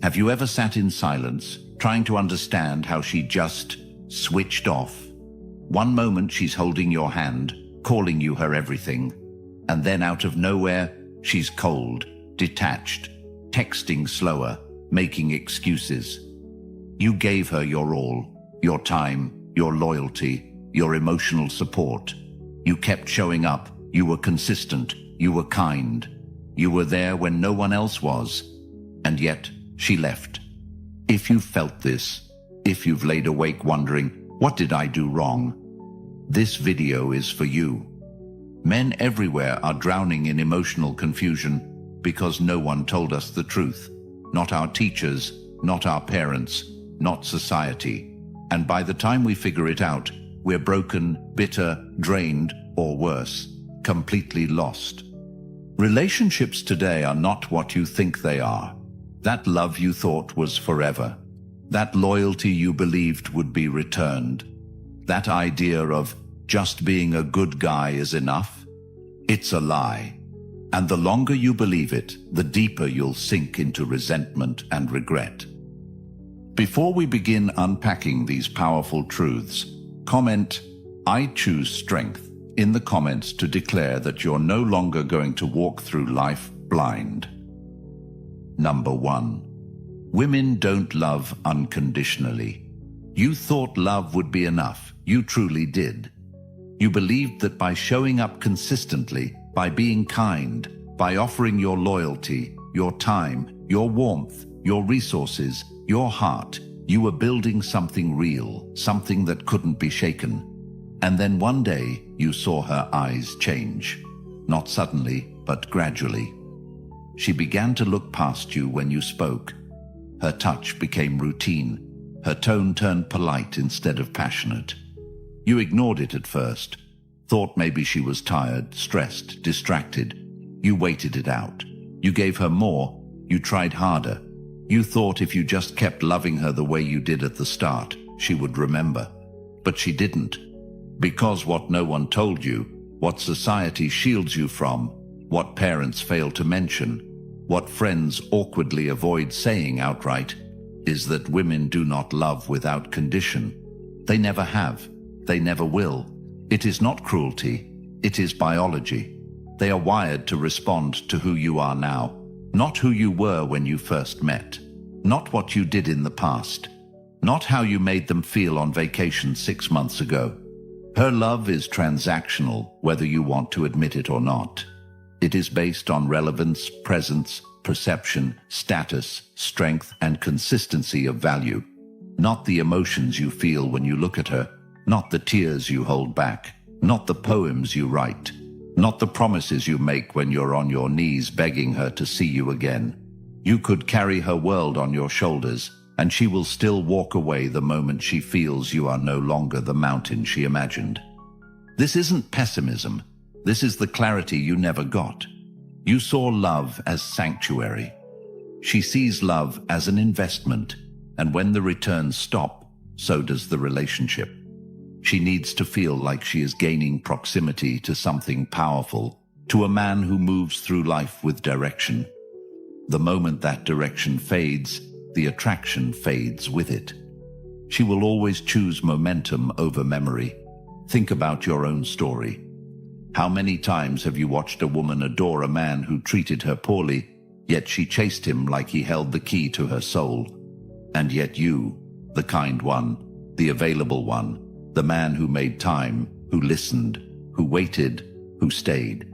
Have you ever sat in silence, trying to understand how she just switched off? One moment she's holding your hand, calling you her everything, and then out of nowhere, she's cold, detached, texting slower, making excuses. You gave her your all, your time, your loyalty, your emotional support. You kept showing up, you were consistent, you were kind. You were there when no one else was, and yet she left. If you've felt this, if you've laid awake wondering, what did I do wrong? This video is for you. Men everywhere are drowning in emotional confusion because no one told us the truth. Not our teachers, not our parents, not society. And by the time we figure it out, we're broken, bitter, drained, or worse, completely lost. Relationships today are not what you think they are. That love you thought was forever. That loyalty you believed would be returned. That idea of just being a good guy is enough. It's a lie. And the longer you believe it, the deeper you'll sink into resentment and regret. Before we begin unpacking these powerful truths, comment, "I choose strength," in the comments to declare that you're no longer going to walk through life blind. Number 1. Women don't love unconditionally. You thought love would be enough. You truly did. You believed that by showing up consistently, by being kind, by offering your loyalty, your time, your warmth, your resources, your heart, you were building something real, something that couldn't be shaken. And then one day, you saw her eyes change. Not suddenly, but gradually. She began to look past you when you spoke. Her touch became routine. Her tone turned polite instead of passionate. You ignored it at first, thought maybe she was tired, stressed, distracted. You waited it out. You gave her more. You tried harder. You thought if you just kept loving her the way you did at the start, she would remember. But she didn't. Because what no one told you, what society shields you from, what parents fail to mention, what friends awkwardly avoid saying outright, is that women do not love without condition. They never have. They never will. It is not cruelty. It is biology. They are wired to respond to who you are now, not who you were when you first met, not what you did in the past, not how you made them feel on vacation 6 months ago. Her love is transactional, whether you want to admit it or not. It is based on relevance, presence, perception, status, strength, and consistency of value. Not the emotions you feel when you look at her, not the tears you hold back, not the poems you write, not the promises you make when you're on your knees begging her to see you again. You could carry her world on your shoulders, and she will still walk away the moment she feels you are no longer the mountain she imagined. This isn't pessimism. This is the clarity you never got. You saw love as sanctuary. She sees love as an investment, and when the returns stop, so does the relationship. She needs to feel like she is gaining proximity to something powerful, to a man who moves through life with direction. The moment that direction fades, the attraction fades with it. She will always choose momentum over memory. Think about your own story. How many times have you watched a woman adore a man who treated her poorly, yet she chased him like he held the key to her soul? And yet you, the kind one, the available one, the man who made time, who listened, who waited, who stayed,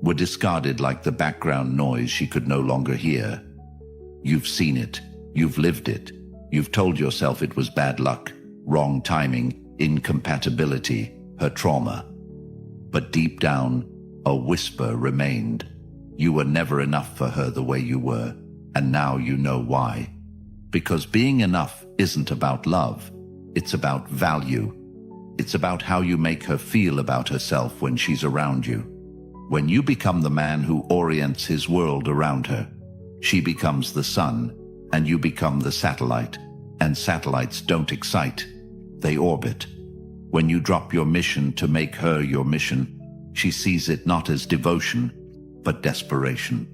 were discarded like the background noise she could no longer hear. You've seen it. You've lived it. You've told yourself it was bad luck, wrong timing, incompatibility, her trauma. But deep down, a whisper remained. You were never enough for her the way you were, and now you know why. Because being enough isn't about love. It's about value. It's about how you make her feel about herself when she's around you. When you become the man who orients his world around her, she becomes the sun, and you become the satellite. And satellites don't excite, they orbit. When you drop your mission to make her your mission, she sees it not as devotion, but desperation.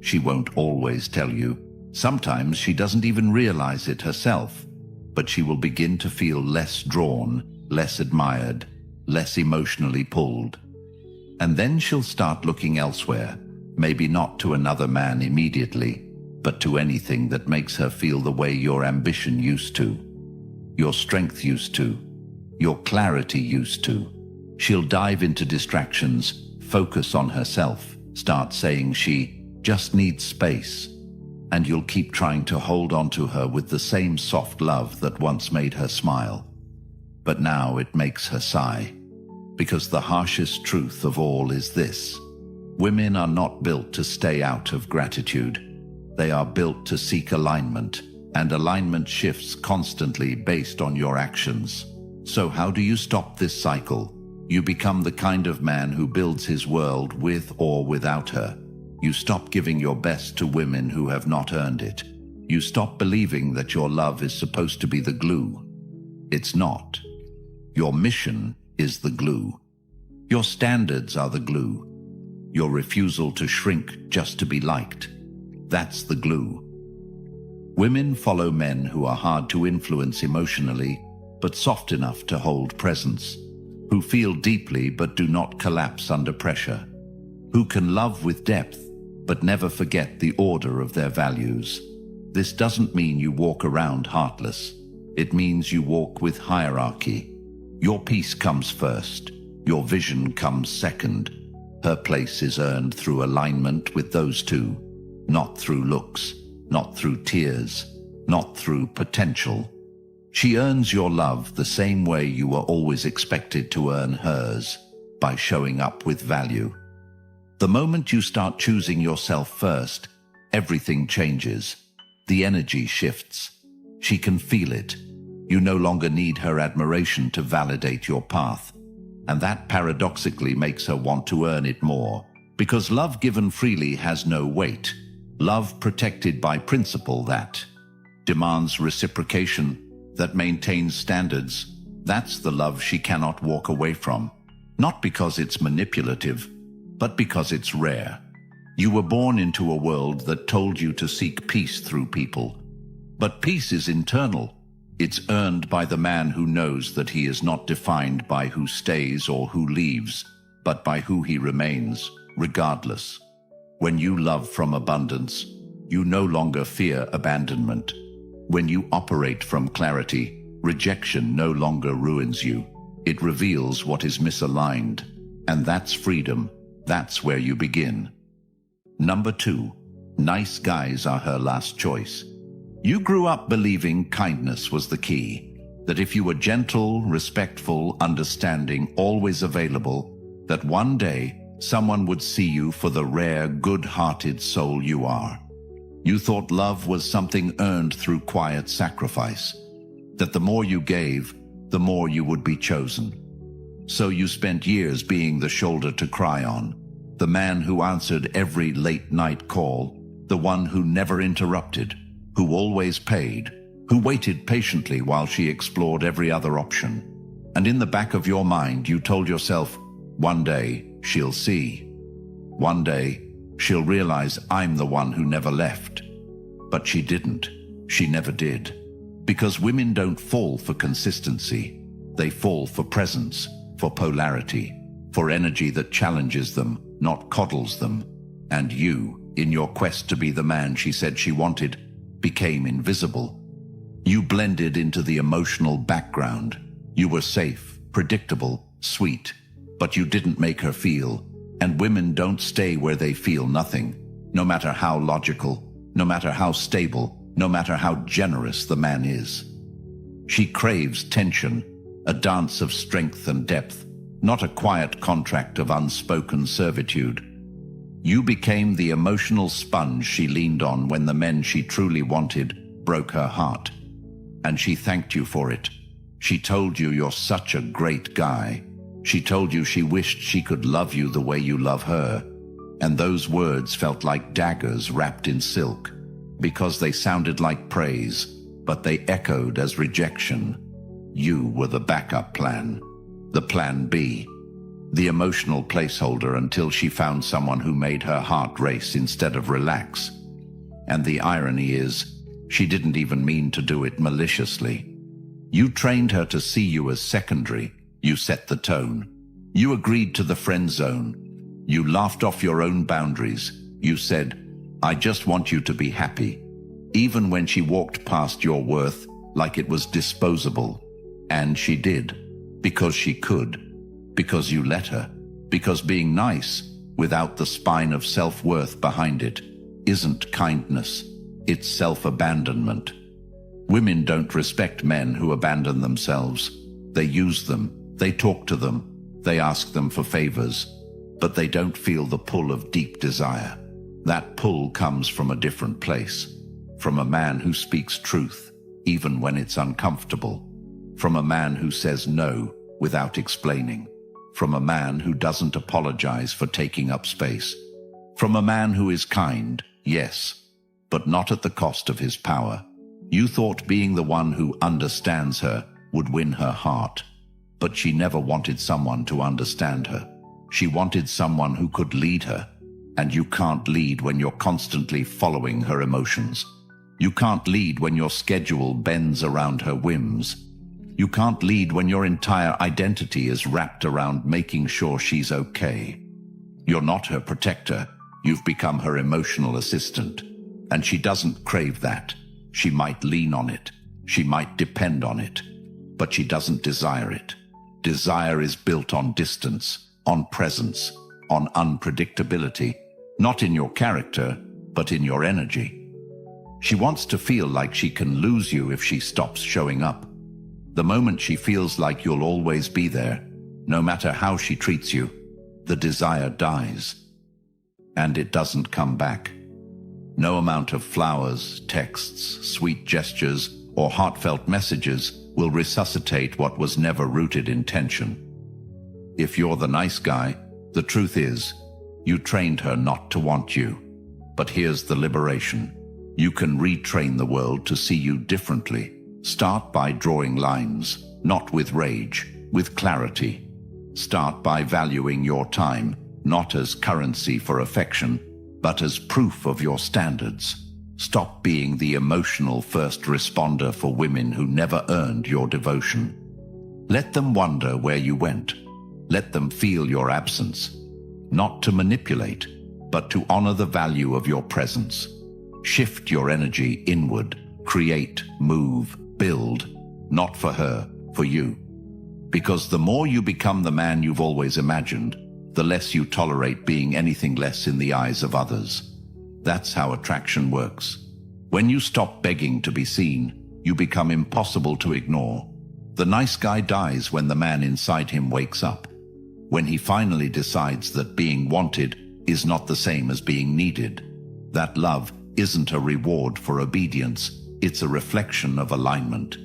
She won't always tell you. Sometimes she doesn't even realize it herself, but she will begin to feel less drawn, less admired, less emotionally pulled. And then she'll start looking elsewhere, maybe not to another man immediately, but to anything that makes her feel the way your ambition used to, your strength used to, your clarity used to. She'll dive into distractions, focus on herself, start saying she just needs space, and you'll keep trying to hold on to her with the same soft love that once made her smile. But now it makes her sigh, because the harshest truth of all is this: women are not built to stay out of gratitude. They are built to seek alignment, and alignment shifts constantly based on your actions. So how do you stop this cycle? You become the kind of man who builds his world with or without her. You stop giving your best to women who have not earned it. You stop believing that your love is supposed to be the glue. It's not. Your mission is the glue. Your standards are the glue. Your refusal to shrink just to be liked. That's the glue. Women follow men who are hard to influence emotionally, but soft enough to hold presence, who feel deeply but do not collapse under pressure, who can love with depth but never forget the order of their values. This doesn't mean you walk around heartless. It means you walk with hierarchy. Your peace comes first. Your vision comes second. Her place is earned through alignment with those two, not through looks, not through tears, not through potential. She earns your love the same way you were always expected to earn hers, by showing up with value. The moment you start choosing yourself first, everything changes. The energy shifts. She can feel it. You no longer need her admiration to validate your path. And that paradoxically makes her want to earn it more, because love given freely has no weight. Love protected by principle that demands reciprocation, that maintains standards, that's the love she cannot walk away from. Not because it's manipulative, but because it's rare. You were born into a world that told you to seek peace through people. But peace is internal. It's earned by the man who knows that he is not defined by who stays or who leaves, but by who he remains, regardless. When you love from abundance, you no longer fear abandonment. When you operate from clarity, rejection no longer ruins you. It reveals what is misaligned. And that's freedom. That's where you begin. Number 2, nice guys are her last choice. You grew up believing kindness was the key, that if you were gentle, respectful, understanding, always available, that one day someone would see you for the rare, good-hearted soul you are. You thought love was something earned through quiet sacrifice, that the more you gave, the more you would be chosen. So you spent years being the shoulder to cry on, the man who answered every late-night call, the one who never interrupted, who always paid, who waited patiently while she explored every other option. And in the back of your mind, you told yourself, one day she'll see. One day she'll realize I'm the one who never left. But she didn't. She never did. Because women don't fall for consistency. They fall for presence, for polarity, for energy that challenges them, not coddles them. And you, in your quest to be the man she said she wanted, became invisible. You blended into the emotional background. You were safe, predictable, sweet, but you didn't make her feel. And women don't stay where they feel nothing, no matter how logical, no matter how stable, no matter how generous the man is. She craves tension, a dance of strength and depth, not a quiet contract of unspoken servitude. You became the emotional sponge she leaned on when the men she truly wanted broke her heart. And she thanked you for it. She told you you're such a great guy. She told you she wished she could love you the way you love her. And those words felt like daggers wrapped in silk, because they sounded like praise, but they echoed as rejection. You were the backup plan, the plan B, the emotional placeholder until she found someone who made her heart race instead of relax. And the irony is, she didn't even mean to do it maliciously. You trained her to see you as secondary. You set the tone. You agreed to the friend zone. You laughed off your own boundaries. You said, "I just want you to be happy." Even when she walked past your worth like it was disposable. And she did. Because she could. Because you let her. Because being nice, without the spine of self-worth behind it, isn't kindness. It's self-abandonment. Women don't respect men who abandon themselves. They use them. They talk to them. They ask them for favors. But they don't feel the pull of deep desire. That pull comes from a different place. From a man who speaks truth, even when it's uncomfortable. From a man who says no without explaining. From a man who doesn't apologize for taking up space. From a man who is kind, yes, but not at the cost of his power. You thought being the one who understands her would win her heart. But she never wanted someone to understand her. She wanted someone who could lead her. And you can't lead when you're constantly following her emotions. You can't lead when your schedule bends around her whims. You can't lead when your entire identity is wrapped around making sure she's okay. You're not her protector. You've become her emotional assistant. And she doesn't crave that. She might lean on it. She might depend on it. But she doesn't desire it. Desire is built on distance, on presence, on unpredictability. Not in your character, but in your energy. She wants to feel like she can lose you if she stops showing up. The moment she feels like you'll always be there, no matter how she treats you, the desire dies. And it doesn't come back. No amount of flowers, texts, sweet gestures, or heartfelt messages will resuscitate what was never rooted in tension. If you're the nice guy, the truth is, you trained her not to want you. But here's the liberation. You can retrain the world to see you differently. Start by drawing lines, not with rage, with clarity. Start by valuing your time, not as currency for affection, but as proof of your standards. Stop being the emotional first responder for women who never earned your devotion. Let them wonder where you went. Let them feel your absence. Not to manipulate, but to honor the value of your presence. Shift your energy inward. Create, move, build. Not for her, for you. Because the more you become the man you've always imagined, the less you tolerate being anything less in the eyes of others. That's how attraction works. When you stop begging to be seen, you become impossible to ignore. The nice guy dies when the man inside him wakes up. When he finally decides that being wanted is not the same as being needed. That love isn't a reward for obedience, it's a reflection of alignment.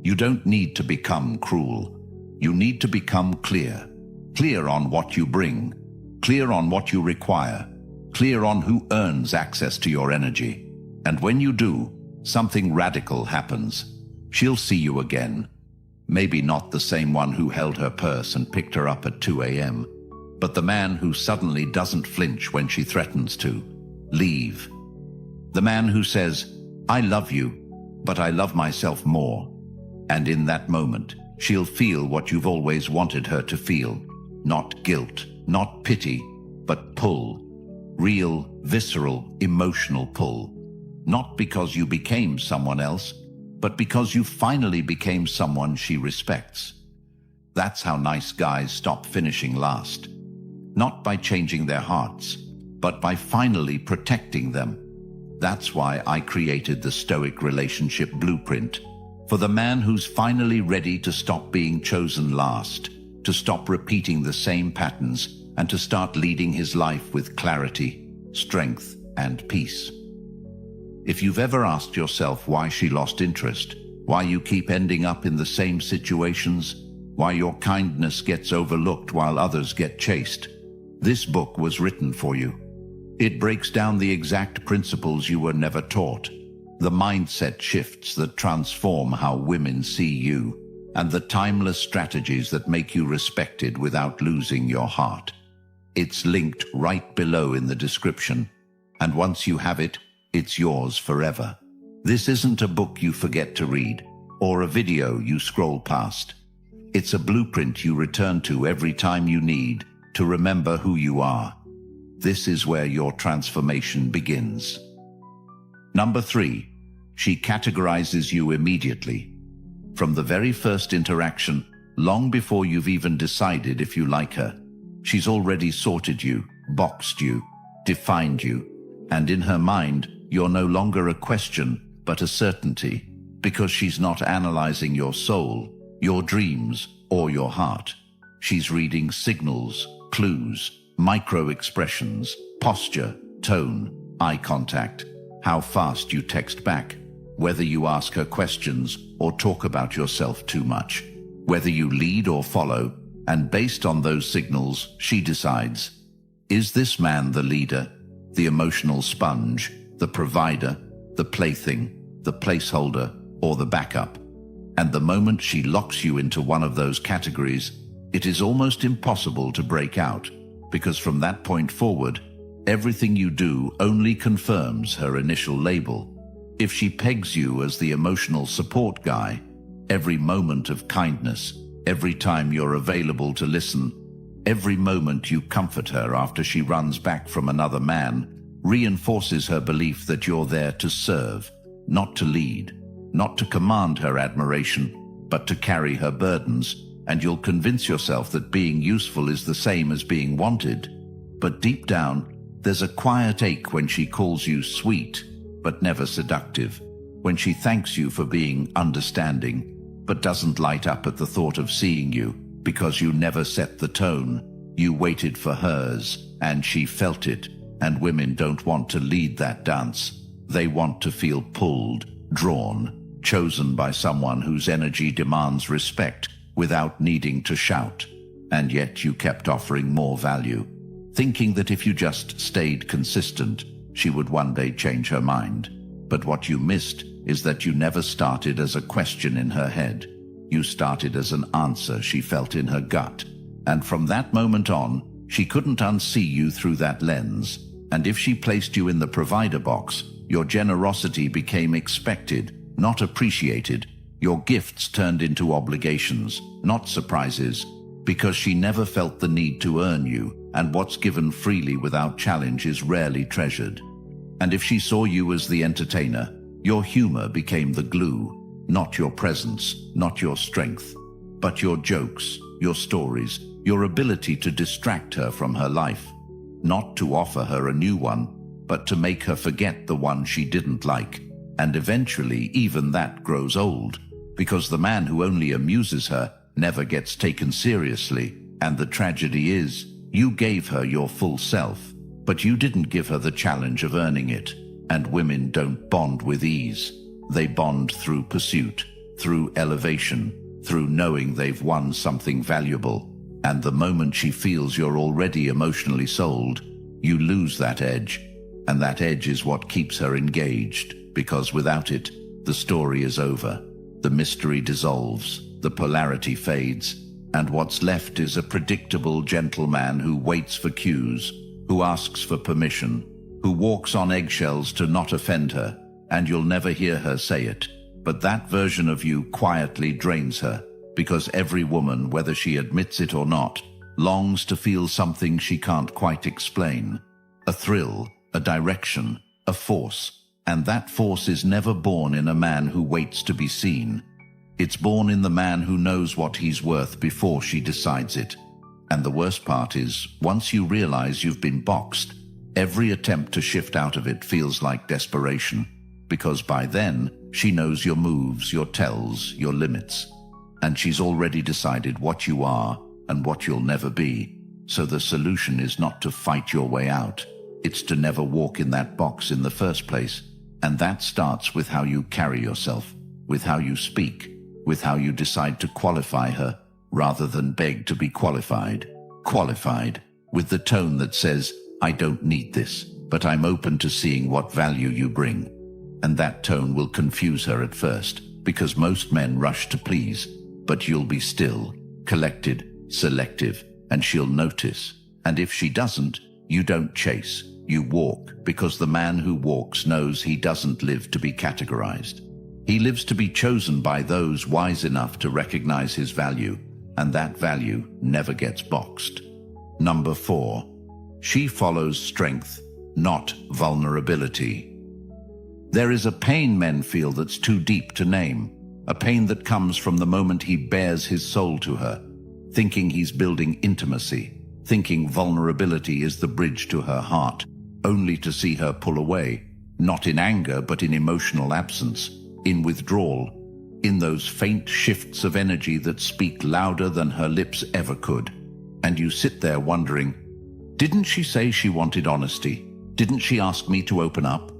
You don't need to become cruel. You need to become clear. Clear on what you bring. Clear on what you require. Clear on who earns access to your energy. And when you do, something radical happens. She'll see you again. Maybe not the same one who held her purse and picked her up at 2 a.m., but the man who suddenly doesn't flinch when she threatens to leave. The man who says, "I love you, but I love myself more." And in that moment, she'll feel what you've always wanted her to feel. Not guilt, not pity, but pull. Real, visceral, emotional pull. Not because you became someone else, but because you finally became someone she respects. That's how nice guys stop finishing last. Not by changing their hearts, but by finally protecting them. That's why I created the Stoic Relationship Blueprint. For the man who's finally ready to stop being chosen last, to stop repeating the same patterns, and to start leading his life with clarity, strength, and peace. If you've ever asked yourself why she lost interest, why you keep ending up in the same situations, why your kindness gets overlooked while others get chased, this book was written for you. It breaks down the exact principles you were never taught, the mindset shifts that transform how women see you, and the timeless strategies that make you respected without losing your heart. It's linked right below in the description, and once you have it, it's yours forever. This isn't a book you forget to read, or a video you scroll past. It's a blueprint you return to every time you need to remember who you are. This is where your transformation begins. Number 3, she categorizes you immediately. From the very first interaction, long before you've even decided if you like her, she's already sorted you, boxed you, defined you, and in her mind, you're no longer a question, but a certainty, because she's not analyzing your soul, your dreams, or your heart. She's reading signals, clues, micro-expressions, posture, tone, eye contact, how fast you text back, whether you ask her questions or talk about yourself too much, whether you lead or follow, and based on those signals, she decides, is this man the leader, the emotional sponge, the provider, the plaything, the placeholder, or the backup? And the moment she locks you into one of those categories, it is almost impossible to break out, because from that point forward, everything you do only confirms her initial label. If she pegs you as the emotional support guy, every moment of kindness, every time you're available to listen, every moment you comfort her after she runs back from another man, reinforces her belief that you're there to serve, not to lead, not to command her admiration, but to carry her burdens, and you'll convince yourself that being useful is the same as being wanted. But deep down, there's a quiet ache when she calls you sweet, but never seductive, when she thanks you for being understanding, but doesn't light up at the thought of seeing you, because you never set the tone. You waited for hers, and she felt it, and women don't want to lead that dance. They want to feel pulled, drawn, chosen by someone whose energy demands respect without needing to shout. And yet you kept offering more value, thinking that if you just stayed consistent, she would one day change her mind. But what you missed is that you never started as a question in her head. You started as an answer she felt in her gut. And from that moment on, she couldn't unsee you through that lens. And if she placed you in the provider box, your generosity became expected, not appreciated. Your gifts turned into obligations, not surprises, because she never felt the need to earn you, and what's given freely without challenge is rarely treasured. And if she saw you as the entertainer, your humor became the glue, not your presence, not your strength, but your jokes, your stories, your ability to distract her from her life, not to offer her a new one, but to make her forget the one she didn't like. And eventually even that grows old, because the man who only amuses her never gets taken seriously. And the tragedy is, you gave her your full self, but you didn't give her the challenge of earning it. And women don't bond with ease. They bond through pursuit, through elevation, through knowing they've won something valuable. And the moment she feels you're already emotionally sold, you lose that edge. And that edge is what keeps her engaged, because without it, the story is over. The mystery dissolves, the polarity fades, and what's left is a predictable gentleman who waits for cues, who asks for permission, who walks on eggshells to not offend her, and you'll never hear her say it. But that version of you quietly drains her, because every woman, whether she admits it or not, longs to feel something she can't quite explain. A thrill, a direction, a force. And that force is never born in a man who waits to be seen. It's born in the man who knows what he's worth before she decides it. And the worst part is, once you realize you've been boxed, every attempt to shift out of it feels like desperation, because by then, she knows your moves, your tells, your limits. And she's already decided what you are and what you'll never be. So the solution is not to fight your way out. It's to never walk in that box in the first place. And that starts with how you carry yourself, with how you speak, with how you decide to qualify her, rather than beg to be qualified. Qualified, with the tone that says, I don't need this, but I'm open to seeing what value you bring. And that tone will confuse her at first, because most men rush to please, but you'll be still, collected, selective, and she'll notice. And if she doesn't, you don't chase, You walk because the man who walks knows he doesn't live to be categorized. He lives to be chosen by those wise enough to recognize his value, and that value never gets boxed. Number 4. She follows strength, not vulnerability. There is a pain men feel that's too deep to name, a pain that comes from the moment he bares his soul to her, thinking he's building intimacy, thinking vulnerability is the bridge to her heart, only to see her pull away, not in anger but in emotional absence, in withdrawal, in those faint shifts of energy that speak louder than her lips ever could. And you sit there wondering, didn't she say she wanted honesty? Didn't she ask me to open up?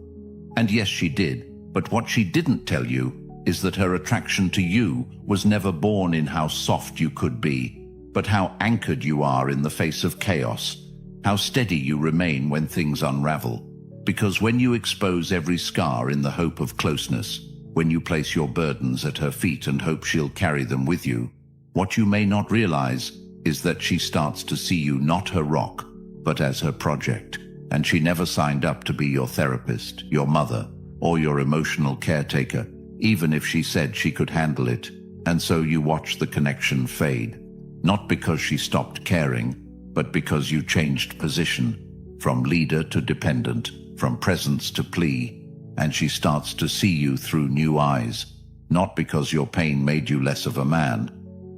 And yes, she did, but what she didn't tell you is that her attraction to you was never born in how soft you could be, but how anchored you are in the face of chaos, how steady you remain when things unravel. Because when you expose every scar in the hope of closeness, when you place your burdens at her feet and hope she'll carry them with you, what you may not realize is that she starts to see you not her rock, but as her project. And she never signed up to be your therapist, your mother, or your emotional caretaker, even if she said she could handle it. And so you watch the connection fade, not because she stopped caring, but because you changed position, from leader to dependent, from presence to plea, and she starts to see you through new eyes, not because your pain made you less of a man,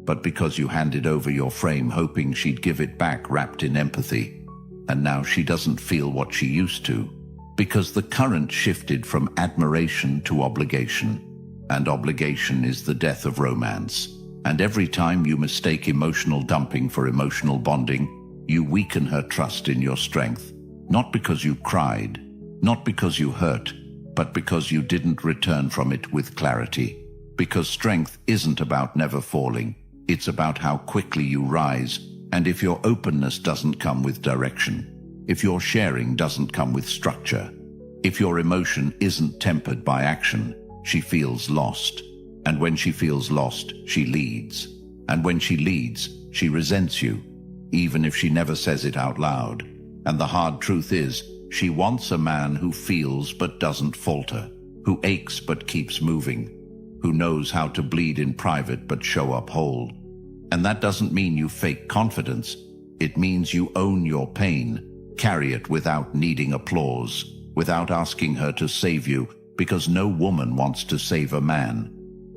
but because you handed over your frame hoping she'd give it back wrapped in empathy. And now she doesn't feel what she used to, because the current shifted from admiration to obligation, and obligation is the death of romance. And every time you mistake emotional dumping for emotional bonding, you weaken her trust in your strength, not because you cried, not because you hurt, but because you didn't return from it with clarity. Because strength isn't about never falling, it's about how quickly you rise. And if your openness doesn't come with direction, if your sharing doesn't come with structure, if your emotion isn't tempered by action, she feels lost. And when she feels lost, she leads. And when she leads, she resents you, even if she never says it out loud. And the hard truth is, she wants a man who feels but doesn't falter, who aches but keeps moving, who knows how to bleed in private but show up whole. And that doesn't mean you fake confidence. It means you own your pain, carry it without needing applause, without asking her to save you, because no woman wants to save a man.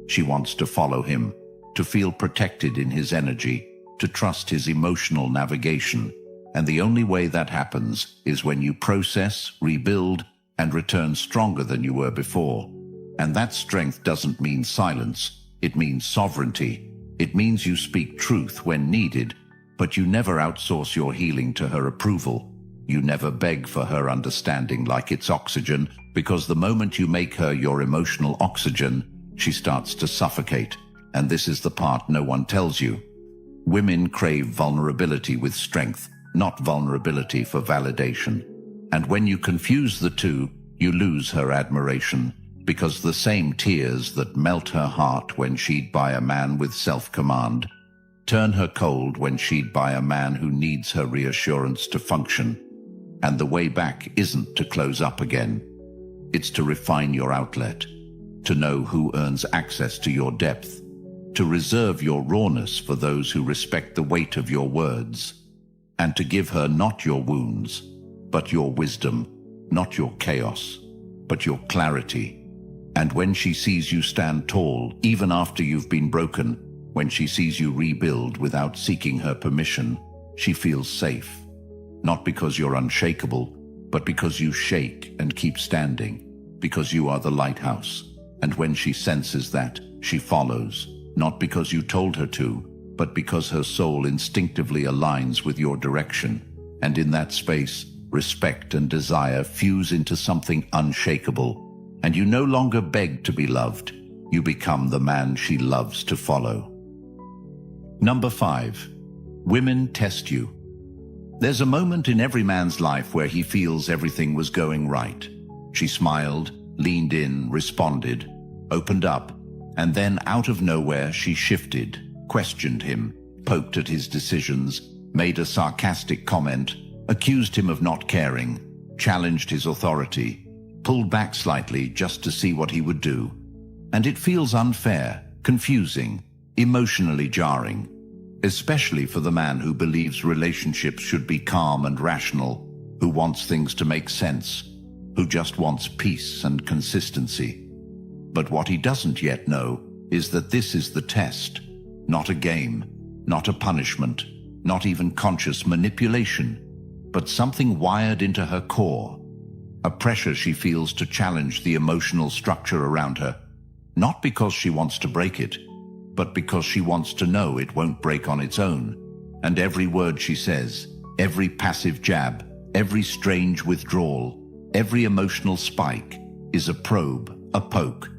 She wants to follow him, to feel protected in his energy, to trust his emotional navigation. And the only way that happens is when you process, rebuild, and return stronger than you were before. And that strength doesn't mean silence, it means sovereignty. It means you speak truth when needed, but you never outsource your healing to her approval. You never beg for her understanding like it's oxygen, because the moment you make her your emotional oxygen, she starts to suffocate. And this is the part no one tells you. Women crave vulnerability with strength, not vulnerability for validation. And when you confuse the two, you lose her admiration, because the same tears that melt her heart when she'd buy a man with self-command turn her cold when she'd buy a man who needs her reassurance to function. And the way back isn't to close up again. It's to refine your outlet, to know who earns access to your depth, to reserve your rawness for those who respect the weight of your words, and to give her not your wounds, but your wisdom, not your chaos, but your clarity. And when she sees you stand tall, even after you've been broken, when she sees you rebuild without seeking her permission, she feels safe. Not because you're unshakable, but because you shake and keep standing, because you are the lighthouse. And when she senses that, she follows, not because you told her to, but because her soul instinctively aligns with your direction. And in that space, respect and desire fuse into something unshakable, and you no longer beg to be loved. You become the man she loves to follow. Number 5. Women test you. There's a moment in every man's life where he feels everything was going right. She smiled, leaned in, responded, opened up, and then out of nowhere she shifted, questioned him, poked at his decisions, made a sarcastic comment, accused him of not caring, challenged his authority, pulled back slightly just to see what he would do. And it feels unfair, confusing, emotionally jarring, especially for the man who believes relationships should be calm and rational, who wants things to make sense, who just wants peace and consistency. But what he doesn't yet know is that this is the test, not a game, not a punishment, not even conscious manipulation, but something wired into her core, a pressure she feels to challenge the emotional structure around her, not because she wants to break it, but because she wants to know it won't break on its own. And every word she says, every passive jab, every strange withdrawal, every emotional spike is a probe, a poke,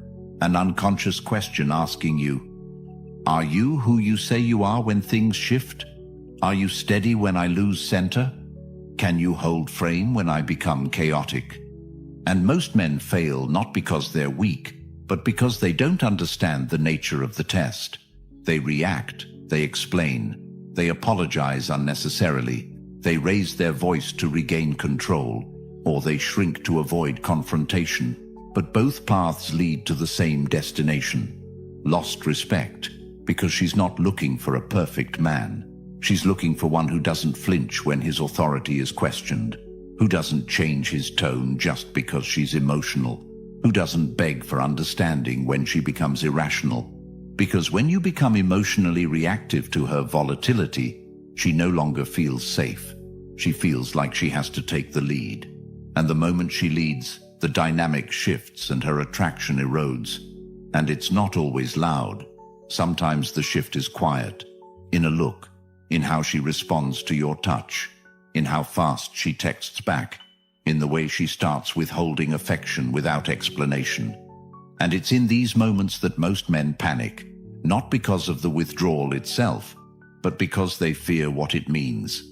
an unconscious question asking you, are you who you say you are when things shift? Are you steady when I lose center? Can you hold frame when I become chaotic? And most men fail not because they're weak, but because they don't understand the nature of the test. They react, they explain, they apologize unnecessarily, they raise their voice to regain control, or they shrink to avoid confrontation. But both paths lead to the same destination: lost respect, because she's not looking for a perfect man. She's looking for one who doesn't flinch when his authority is questioned, who doesn't change his tone just because she's emotional, who doesn't beg for understanding when she becomes irrational. Because when you become emotionally reactive to her volatility, she no longer feels safe. She feels like she has to take the lead. And the moment she leads, the dynamic shifts and her attraction erodes. And it's not always loud. Sometimes the shift is quiet, in a look, in how she responds to your touch, in how fast she texts back, in the way she starts withholding affection without explanation. And it's in these moments that most men panic, not because of the withdrawal itself, but because they fear what it means.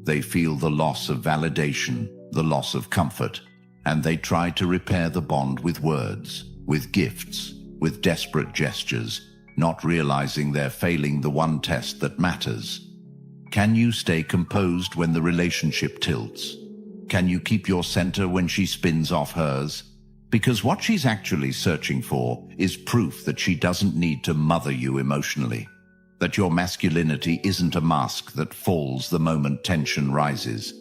They feel the loss of validation, the loss of comfort, and they try to repair the bond with words, with gifts, with desperate gestures, not realizing they're failing the one test that matters. Can you stay composed when the relationship tilts? Can you keep your center when she spins off hers? Because what she's actually searching for is proof that she doesn't need to mother you emotionally, that your masculinity isn't a mask that falls the moment tension rises.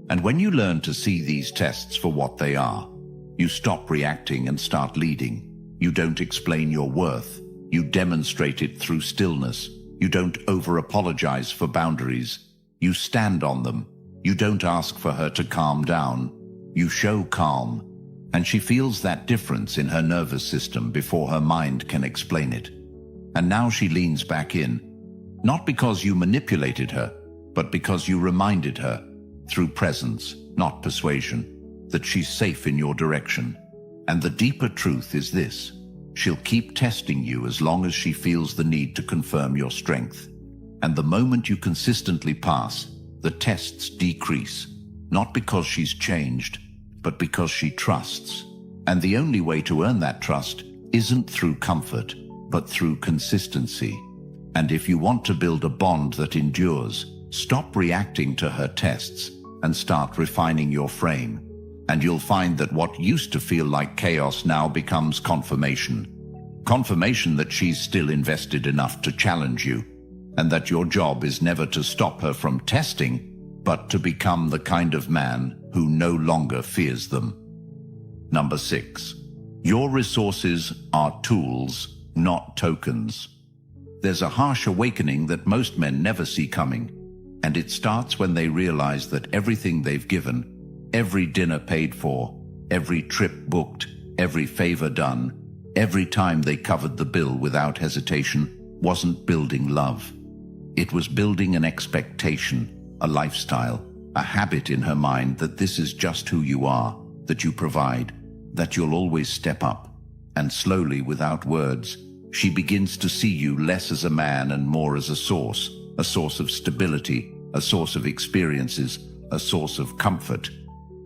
And when you learn to see these tests for what they are, you stop reacting and start leading. You don't explain your worth. You demonstrate it through stillness. You don't over-apologize for boundaries. You stand on them. You don't ask for her to calm down. You show calm. And she feels that difference in her nervous system before her mind can explain it. And now she leans back in, not because you manipulated her, but because you reminded her, through presence, not persuasion, that she's safe in your direction. And the deeper truth is this: she'll keep testing you as long as she feels the need to confirm your strength. And the moment you consistently pass, the tests decrease, not because she's changed, but because she trusts. And the only way to earn that trust isn't through comfort, but through consistency. And if you want to build a bond that endures, stop reacting to her tests and start refining your frame. And you'll find that what used to feel like chaos now becomes confirmation. Confirmation that she's still invested enough to challenge you, and that your job is never to stop her from testing, but to become the kind of man who no longer fears them. Number 6. Your resources are tools, not tokens. There's a harsh awakening that most men never see coming, and it starts when they realize that everything they've given, every dinner paid for, every trip booked, every favor done, every time they covered the bill without hesitation, wasn't building love. It was building an expectation, a lifestyle, a habit in her mind that this is just who you are, that you provide, that you'll always step up. And slowly, without words, she begins to see you less as a man and more as a source of stability, a source of experiences, a source of comfort.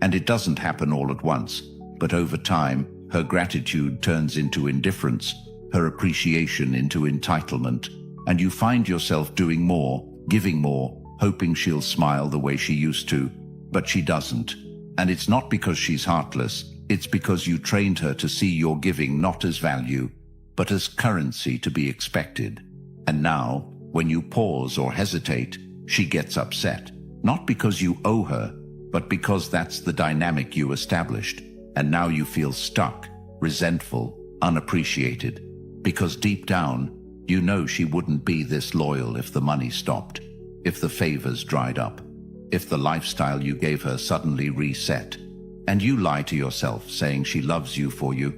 And it doesn't happen all at once, but over time, her gratitude turns into indifference, her appreciation into entitlement, and you find yourself doing more, giving more, hoping she'll smile the way she used to, but she doesn't. And it's not because she's heartless, it's because you trained her to see your giving not as value, but as currency to be expected. And now, when you pause or hesitate, she gets upset. Not because you owe her, but because that's the dynamic you established. And now you feel stuck, resentful, unappreciated. Because deep down, you know she wouldn't be this loyal if the money stopped, if the favors dried up, if the lifestyle you gave her suddenly reset. And you lie to yourself saying she loves you for you,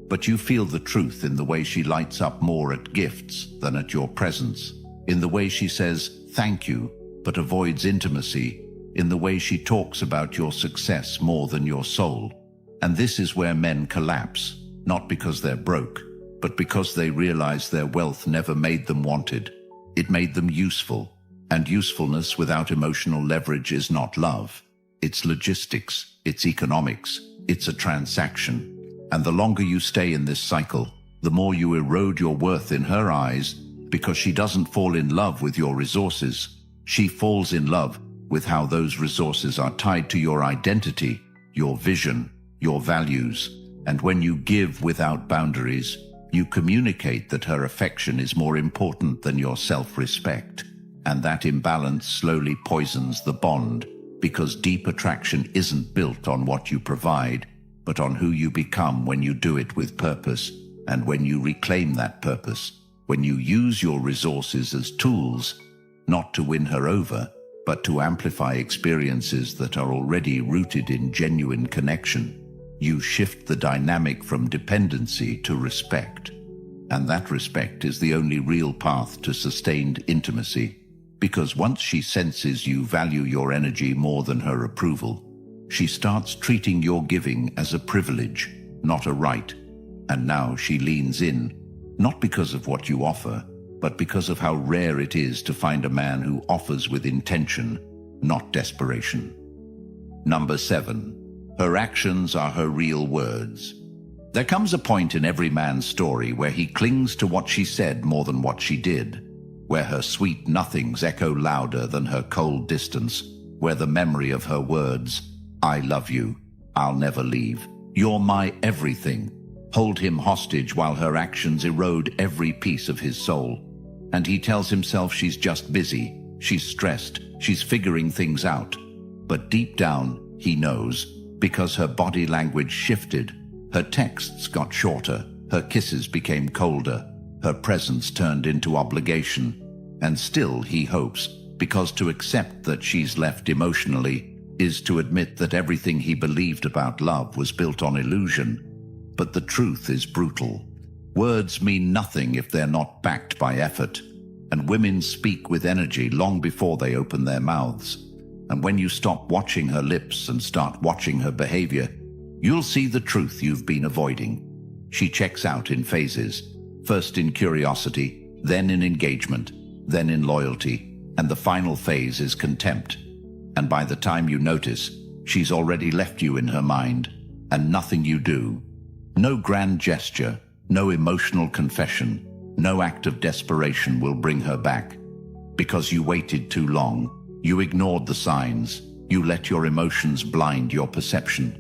but you feel the truth in the way she lights up more at gifts than at your presence, in the way she says thank you but avoids intimacy, in the way she talks about your success more than your soul. And this is where men collapse, not because they're broke, but because they realize their wealth never made them wanted. It made them useful, and usefulness without emotional leverage is not love. It's logistics, it's economics, it's a transaction. And the longer you stay in this cycle, the more you erode your worth in her eyes, because she doesn't fall in love with your resources. She falls in love with how those resources are tied to your identity, your vision, your values. And when you give without boundaries, you communicate that her affection is more important than your self-respect. And that imbalance slowly poisons the bond, because deep attraction isn't built on what you provide, but on who you become when you do it with purpose, and when you reclaim that purpose, when you use your resources as tools, not to win her over, but to amplify experiences that are already rooted in genuine connection. You shift the dynamic from dependency to respect. And that respect is the only real path to sustained intimacy, because once she senses you value your energy more than her approval, she starts treating your giving as a privilege, not a right. And now she leans in, not because of what you offer, but because of how rare it is to find a man who offers with intention, not desperation. Number 7. Her actions are her real words. There comes a point in every man's story where he clings to what she said more than what she did, where her sweet nothings echo louder than her cold distance, where the memory of her words, "I love you, I'll never leave, you're my everything," hold him hostage while her actions erode every piece of his soul. And he tells himself she's just busy, she's stressed, she's figuring things out. But deep down, he knows, because her body language shifted, her texts got shorter, her kisses became colder, her presence turned into obligation. And still he hopes, because to accept that she's left emotionally is to admit that everything he believed about love was built on illusion. But the truth is brutal. Words mean nothing if they're not backed by effort. And women speak with energy long before they open their mouths. And when you stop watching her lips and start watching her behavior, you'll see the truth you've been avoiding. She checks out in phases, first in curiosity, then in engagement, then in loyalty, and the final phase is contempt. And by the time you notice, she's already left you in her mind, and nothing you do, no grand gesture, no emotional confession, no act of desperation will bring her back. Because you waited too long, you ignored the signs, you let your emotions blind your perception.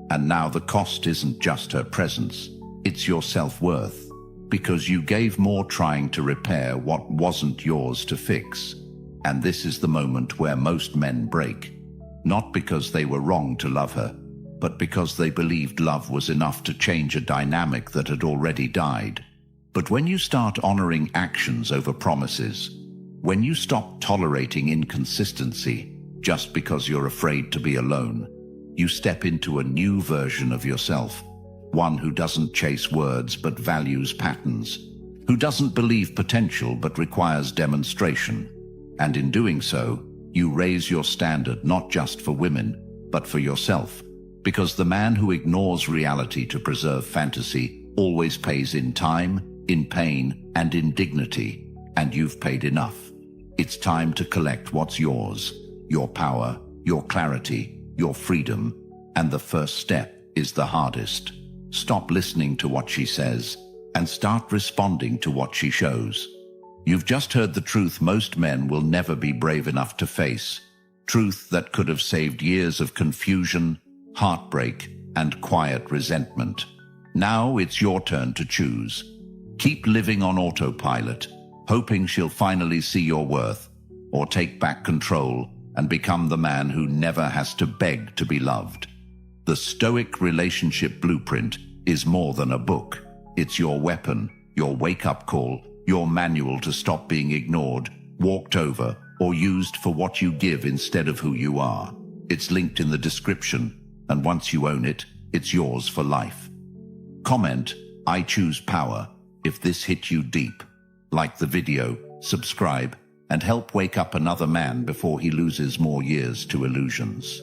And now the cost isn't just her presence, it's your self-worth, because you gave more trying to repair what wasn't yours to fix. And this is the moment where most men break, not because they were wrong to love her, but because they believed love was enough to change a dynamic that had already died. But when you start honoring actions over promises, when you stop tolerating inconsistency just because you're afraid to be alone, you step into a new version of yourself, one who doesn't chase words but values patterns, who doesn't believe potential but requires demonstration. And in doing so, you raise your standard not just for women, but for yourself. Because the man who ignores reality to preserve fantasy always pays in time, in pain, and in dignity. And you've paid enough. It's time to collect what's yours, your power, your clarity, your freedom. And the first step is the hardest. Stop listening to what she says and start responding to what she shows. You've just heard the truth most men will never be brave enough to face. Truth that could have saved years of confusion, heartbreak, and quiet resentment. Now it's your turn to choose. Keep living on autopilot, hoping she'll finally see your worth, or take back control and become the man who never has to beg to be loved. The Stoic relationship blueprint is more than a book. It's your weapon, your wake-up call, your manual to stop being ignored, walked over, or used for what you give instead of who you are. It's linked in the description, and once you own it, it's yours for life. Comment, "I choose power," if this hit you deep. Like the video, subscribe, and help wake up another man before he loses more years to illusions.